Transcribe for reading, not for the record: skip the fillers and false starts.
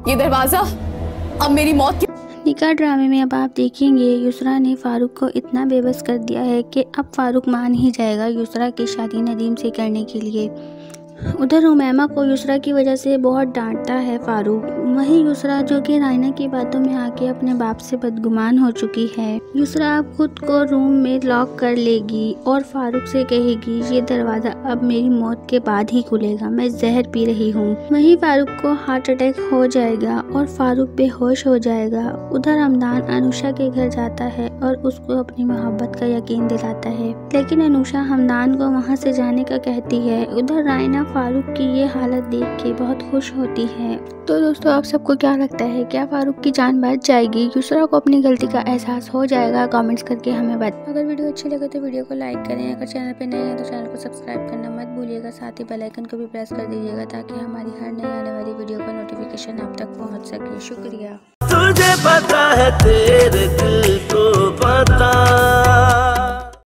ये दरवाजा अब मेरी मौत की। निकाह ड्रामे में अब आप देखेंगे युसरा ने फारूक को इतना बेबस कर दिया है कि अब फारूक मान ही जाएगा युसरा की शादी नदीम से करने के लिए। उधर उमैमा को युसरा की वजह से बहुत डांटता है फारूक। वहीं युसरा जो कि रायना की बातों में आके अपने बाप से बदगुमान हो चुकी है। युसरा अब खुद को रूम में लॉक कर लेगी और फारूक से कहेगी ये दरवाज़ा अब मेरी मौत के बाद ही खुलेगा, मैं जहर पी रही हूँ। वहीं फारूक को हार्ट अटैक हो जाएगा और फारूक बेहोश हो जाएगा। उधर हमदान अनुषा के घर जाता है और उसको अपनी मोहब्बत का यकीन दिलाता है, लेकिन अनुषा हमदान को वहाँ से जाने का कहती है। उधर रायना फारूक की ये हालत देख के बहुत खुश होती है। तो दोस्तों आप सबको क्या लगता है, क्या फारूक की जान बच जाएगी? युसरा को अपनी गलती का एहसास हो जाएगा? कमेंट्स करके हमें बताएं। अगर वीडियो अच्छी लगे तो वीडियो को लाइक करें, अगर चैनल पे नए हैं तो चैनल को सब्सक्राइब करना मत भूलिएगा, साथ ही बेल आइकन को भी प्रेस कर दीजिएगा ताकि हमारी हर नई आने वाली वीडियो का नोटिफिकेशन आप तक पहुँच सके। शुक्रिया। तुझे पता है तेरे दिल